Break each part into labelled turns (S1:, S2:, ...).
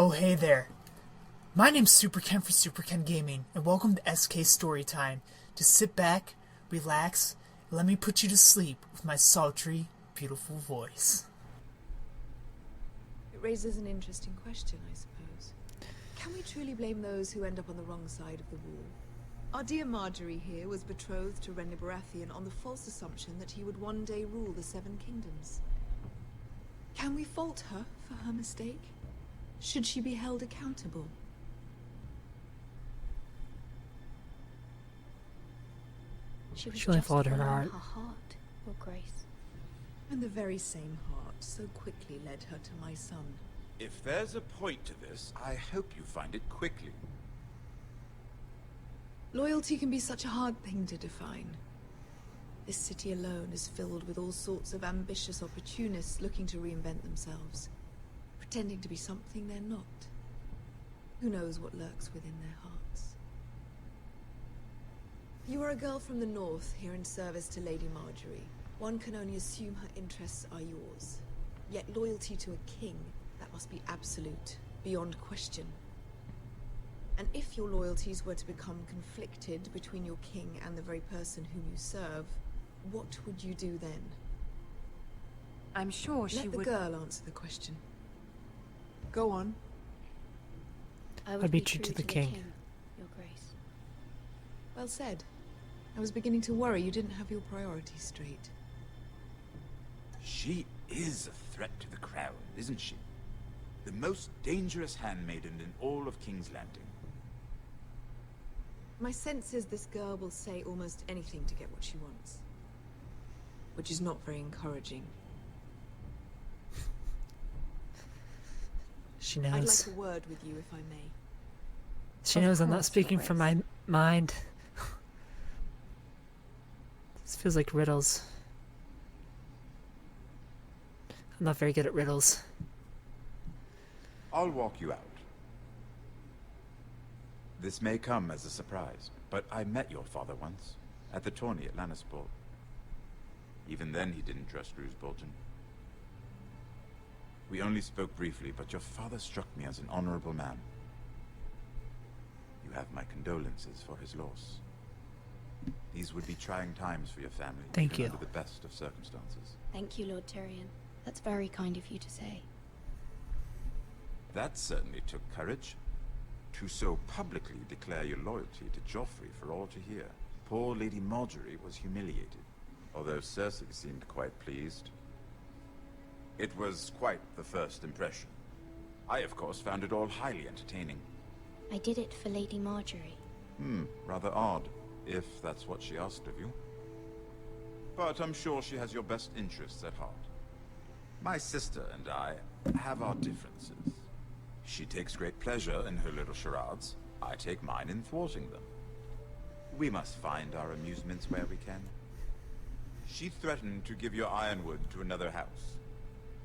S1: Oh, hey there. My name's Superken for Superken Gaming, and welcome to SK Storytime. Just sit back, relax, and let me put you to sleep with my sultry, beautiful voice.
S2: It raises an interesting question, I suppose. Can we truly blame those who end up on the wrong side of the wall? Our dear Marjorie here was betrothed to Renly Baratheon on the false assumption that he would one day rule the Seven Kingdoms. Can we fault her for her mistake? Should she be held accountable?
S3: She
S1: only followed her
S3: following
S1: heart.
S3: Your Grace.
S2: And the very same heart so quickly led her to my son.
S4: If there's a point to this, I hope you find it quickly.
S2: Loyalty can be such a hard thing to define. This city alone is filled with all sorts of ambitious opportunists looking to reinvent themselves, pretending to be something they're not. Who knows what lurks within their hearts? You are a girl from the north, here in service to Lady Marjorie. One can only assume her interests are yours. Yet loyalty to a king, that must be absolute, beyond question. And if your loyalties were to become conflicted between your king and the very person whom you serve, what would you do then?
S5: I'm sure she would...
S2: Let the girl answer the question. Go on.
S3: I'd
S1: be true to the king.
S3: Your Grace.
S2: Well said. I was beginning to worry you didn't have your priorities straight.
S4: She is a threat to the crown, isn't she? The most dangerous handmaiden in all of King's Landing.
S2: My sense is this girl will say almost anything to get what she wants. Which is not very encouraging.
S1: She
S2: I'd
S1: knows.
S2: like a word with you, if I may.
S1: She
S3: Of
S1: knows I'm not
S3: course,
S1: speaking
S3: Your
S1: from
S3: Grace.
S1: my mind. This feels like riddles. I'm not very good at riddles.
S4: I'll walk you out. This may come as a surprise, but I met your father once, at the tourney at Lannisport. Even then he didn't trust Roose Bolton. We only spoke briefly, but your father struck me as an honorable man. You have my condolences for his loss. These would be trying times for your family.
S1: Thank
S4: even
S1: you.
S4: under the best of circumstances.
S3: Thank you, Lord Tyrion. That's very kind of you to say.
S4: That certainly took courage. To so publicly declare your loyalty to Joffrey for all to hear. Poor Lady Marjorie was humiliated, although Cersei seemed quite pleased. It was quite the first impression. I, of course, found it all highly entertaining.
S3: I did it for Lady Marjorie.
S4: Rather odd, if that's what she asked of you. But I'm sure she has your best interests at heart. My sister and I have our differences. She takes great pleasure in her little charades. I take mine in thwarting them. We must find our amusements where we can. She threatened to give your ironwood to another house.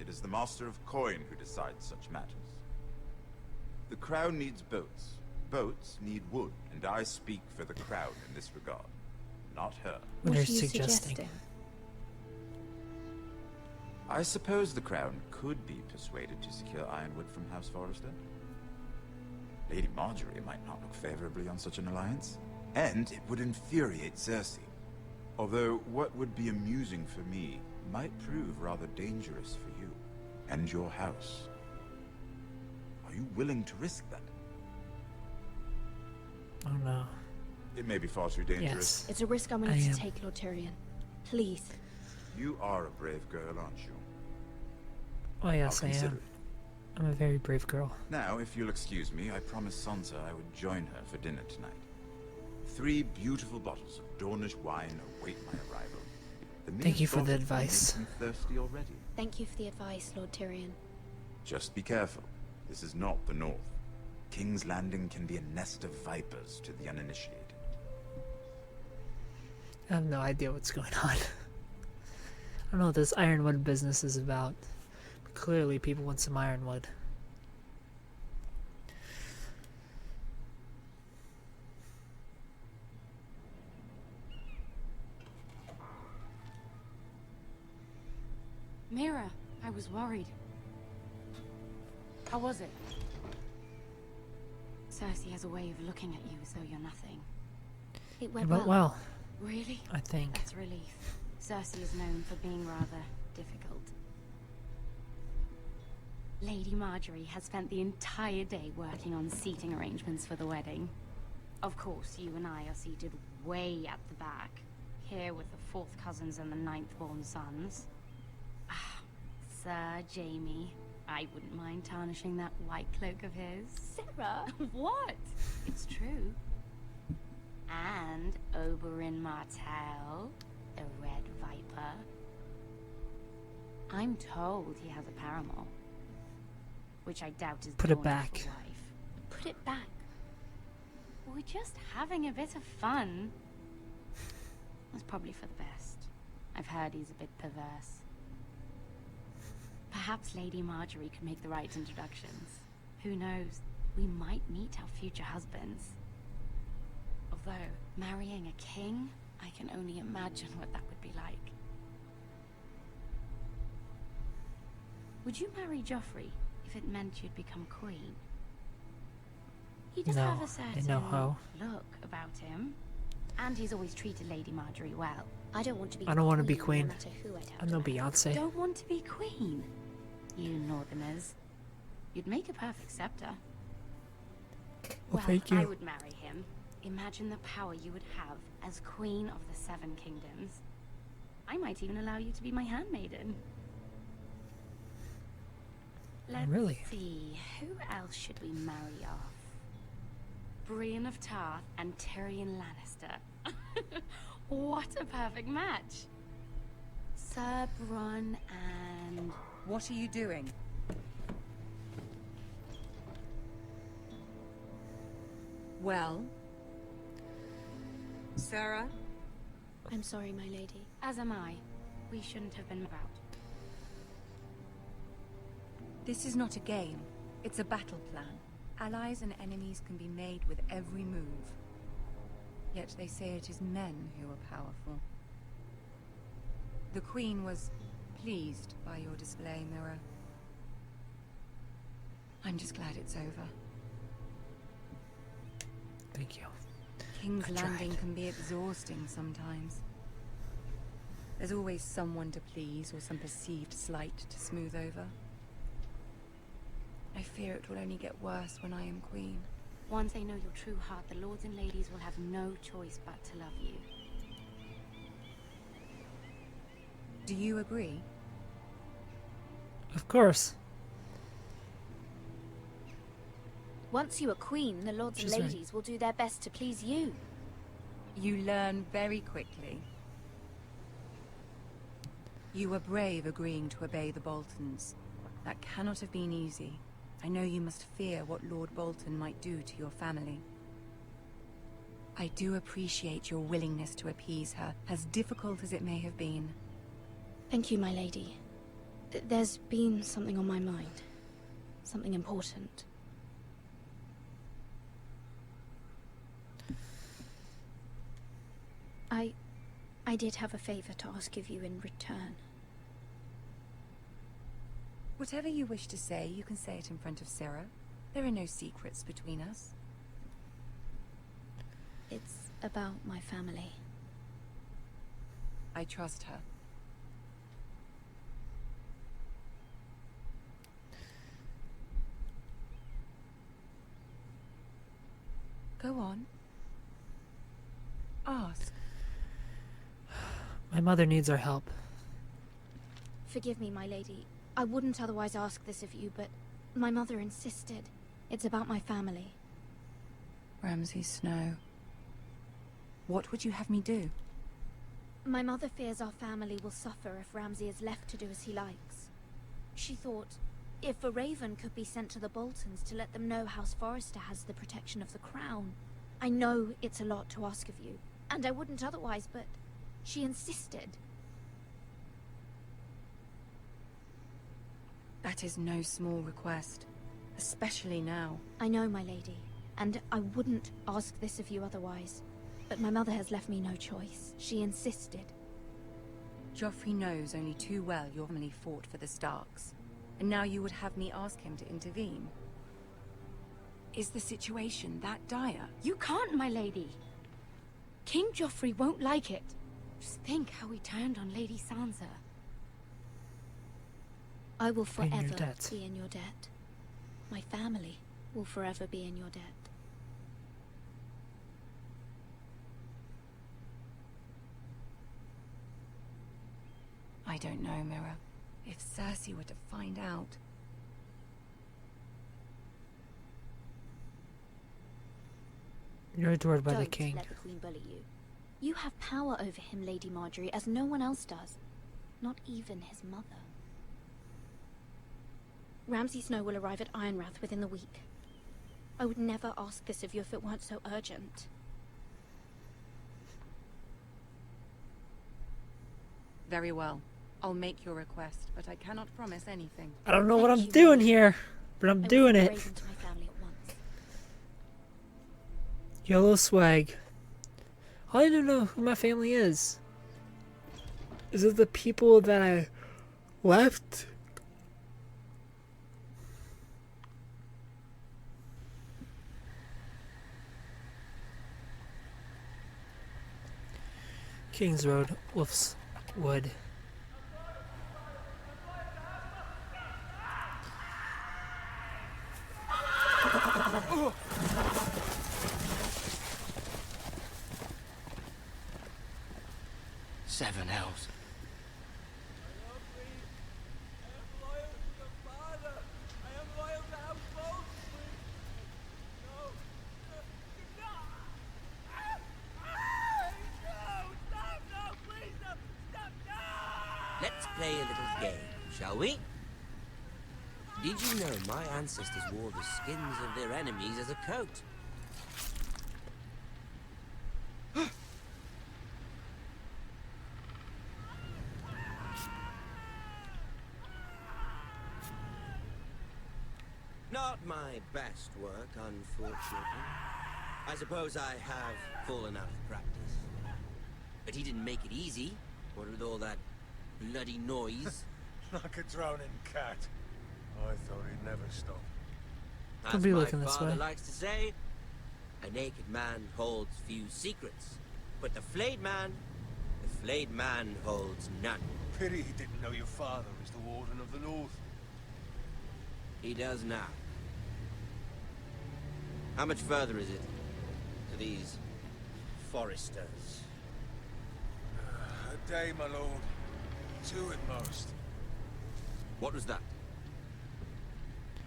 S4: It is the Master of Coin who decides such matters. The crown needs boats. Boats need wood, and I speak for the crown in this regard, not her.
S1: What
S3: What
S1: are
S3: are you
S1: you suggesting?
S3: suggesting?
S4: I suppose the crown could be persuaded to secure ironwood from House Forrester. Lady Marjorie might not look favorably on such an alliance, and it would infuriate Cersei. Although what would be amusing for me might prove rather dangerous for you and your house. Are you willing to risk that?
S1: Oh no.
S4: It may be far too dangerous.
S1: Yes.
S3: It's a risk I'm
S1: I
S3: willing
S1: am.
S3: to take, Lord Tyrion. Please.
S4: You are a brave girl, aren't you?
S1: Oh yes,
S4: I'll
S1: I
S4: consider
S1: am.
S4: it.
S1: I'm a very brave girl.
S4: Now, if you'll excuse me, I promised Sansa I would join her for dinner tonight. 3 beautiful bottles of Dornish wine await my arrival. The mere
S1: Thank you for
S4: thought
S1: the
S4: of them
S1: advice.
S4: makes me thirsty already.
S3: Thank you for the advice, Lord Tyrion.
S4: Just be careful. This is not the North. King's Landing can be a nest of vipers to the uninitiated.
S1: I have no idea what's going on. I don't know what this ironwood business is about. But clearly people want some ironwood.
S5: Mira, I was worried. How was it? Cersei has a way of looking at you as though you're nothing.
S3: It went
S1: But
S3: well.
S5: Really?
S1: I think.
S5: That's a relief. Cersei is known for being rather difficult. Lady Marjorie has spent the entire day working on seating arrangements for the wedding. Of course, you and I are seated way at the back, here with the 4th cousins and the 9th-born sons. Ah, Sir Jaime. I wouldn't mind tarnishing that white cloak of his.
S3: Sarah!
S5: What? It's true. And Oberyn Martell, the Red Viper. I'm told he has a paramour, which I doubt is
S1: Put it
S5: Dawn's
S1: back.
S5: wife.
S3: Put it back.
S5: We're just having a bit of fun. That's probably for the best. I've heard he's a bit perverse. Perhaps Lady Marjorie could make the right introductions. Who knows? We might meet our future husbands. Although, marrying a king, I can only imagine what that would be like. Would you marry Joffrey if it meant you'd become queen? He does
S1: No,
S5: have a
S1: I
S5: certain
S1: know how.
S5: look about him. And he's always treated Lady Marjorie well.
S3: I don't want to be
S1: I don't want to be
S3: No
S1: queen.
S3: matter who I'd have
S1: I'm
S3: to
S1: no
S3: marry.
S1: Beyonce.
S5: Don't want to be queen? You northerners. You'd make a perfect scepter.
S1: Well, thank you.
S5: I would marry him. Imagine the power you would have as queen of the 7 kingdoms. I might even allow you to be my handmaiden. Let's
S1: Really?
S5: see, who else should we marry off? Brienne of Tarth and Tyrion Lannister. What a perfect match. Sir Bronn and...
S6: What are you doing? Well? Sarah?
S3: I'm sorry, my lady.
S5: As am I. We shouldn't have been about.
S6: This is not a game. It's a battle plan. Allies and enemies can be made with every move. Yet they say it is men who are powerful. The Queen was pleased by your display, Mirror. I'm just glad it's over.
S1: Thank you.
S6: King's
S1: I
S6: Landing
S1: tried.
S6: can be exhausting sometimes. There's always someone to please or some perceived slight to smooth over. I fear it will only get worse when I am queen.
S5: Once they know your true heart, the lords and ladies will have no choice but to love you.
S6: Do you agree?
S1: Of course.
S3: Once you are queen, the lords
S1: She's
S3: and
S1: right.
S3: ladies will do their best to please you.
S6: You learn very quickly. You were brave agreeing to obey the Boltons. That cannot have been easy. I know you must fear what Lord Bolton might do to your family. I do appreciate your willingness to appease her, as difficult as it may have been.
S3: Thank you, my lady. There's been something on my mind. Something important. I did have a favor to ask of you in return.
S6: Whatever you wish to say, you can say it in front of Sarah. There are no secrets between us.
S3: It's about my family.
S6: I trust her. Go on. Ask.
S1: My mother needs our help.
S3: Forgive me, my lady. I wouldn't otherwise ask this of you, but my mother insisted. It's about my family.
S6: Ramsay Snow. What would you have me do?
S3: My mother fears our family will suffer if Ramsay is left to do as he likes. She thought, if a raven could be sent to the Boltons to let them know House Forrester has the protection of the crown. I know it's a lot to ask of you, and I wouldn't otherwise, but she insisted.
S6: That is no small request, especially now.
S3: I know, my lady, and I wouldn't ask this of you otherwise. But my mother has left me no choice. She insisted.
S6: Joffrey knows only too well your family fought for the Starks, and now you would have me ask him to intervene. Is the situation that dire?
S5: You can't, my lady. King Joffrey won't like it. Just think how he turned on Lady Sansa.
S3: I will
S1: In your
S3: forever
S1: debt.
S3: be in your debt. My family will forever be in your debt.
S6: I don't know, Mira. If Cersei were to find out...
S1: You're adored by the
S3: Don't
S1: king.
S3: let the Queen bully you. You have power over him, Lady Marjorie, as no one else does. Not even his mother. Ramsay Snow will arrive at Ironrath within the week. I would never ask this of you if it weren't so urgent.
S6: Very well. I'll make your request, but I cannot promise anything.
S1: I don't know what I'm
S3: Thank you,
S1: doing
S3: Marjorie.
S1: here, but I'm
S3: I will
S1: doing
S3: send
S1: it.
S3: Raven to my family at once.
S1: Yellow swag. I don't know who my family is. Is it the people that I left? Kings Road, Wolf's Wood.
S7: Seven hells. Let's play a little game, shall we? Did you know my ancestors wore the skins of their enemies as a coat? Not my best work, unfortunately. I suppose I have fallen out of practice. But he didn't make it easy, what with all that bloody noise.
S8: Like a drowning cat. I thought he'd never stop.
S1: Don't
S7: As
S1: be
S7: my
S1: looking this
S7: father
S1: way.
S7: likes to say, a naked man holds few secrets. But the flayed man holds none.
S8: Pity he didn't know your father was the Warden of the North.
S7: He does now. How much further is it to these foresters?
S8: A day, my lord. 2 at most.
S7: What was that?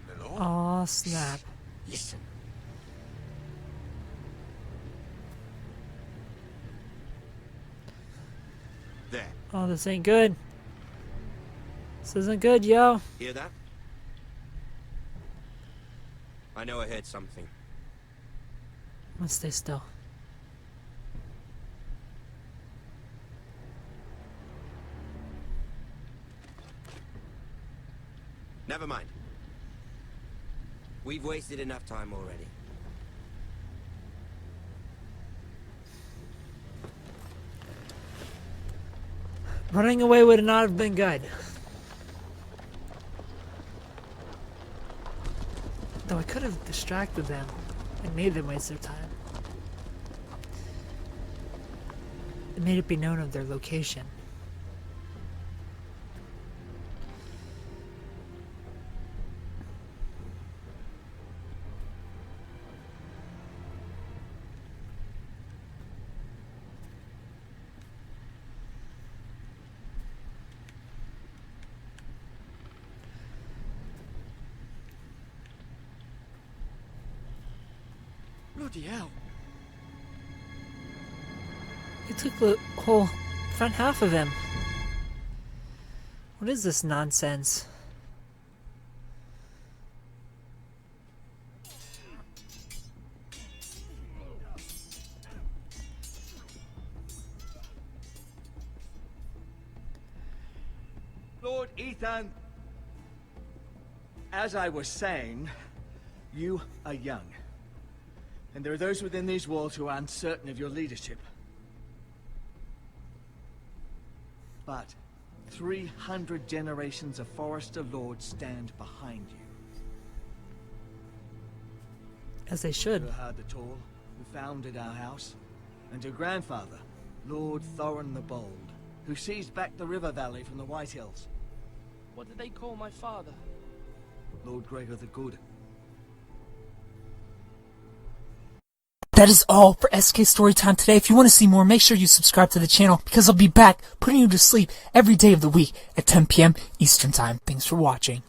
S8: My lord?
S1: Aw, snap.
S7: Listen. There.
S1: Oh, this ain't good. This isn't good, yo.
S7: Hear that? I know I heard something.
S1: I'm gonna stay still.
S7: Never mind. We've wasted enough time already.
S1: Running away would not have been good. Though I could have distracted them and made them waste their time. It made it be known of their location.
S7: Bloody hell.
S1: They took the whole front half of him. What is this nonsense?
S9: Lord Ethan, as I was saying, you are young. And there are those within these walls who are uncertain of your leadership. But 300 generations of Forester Lords stand behind you.
S1: As they should.
S9: Her heard the tall, who founded our house, and her grandfather, Lord Thorin the Bold, who seized back the river valley from the White Hills.
S10: What did they call my father?
S9: Lord Gregor the Good.
S1: That is all for SK Storytime today. If you want to see more, make sure you subscribe to the channel, because I'll be back putting you to sleep every day of the week at 10 p.m. Eastern Time. Thanks for watching.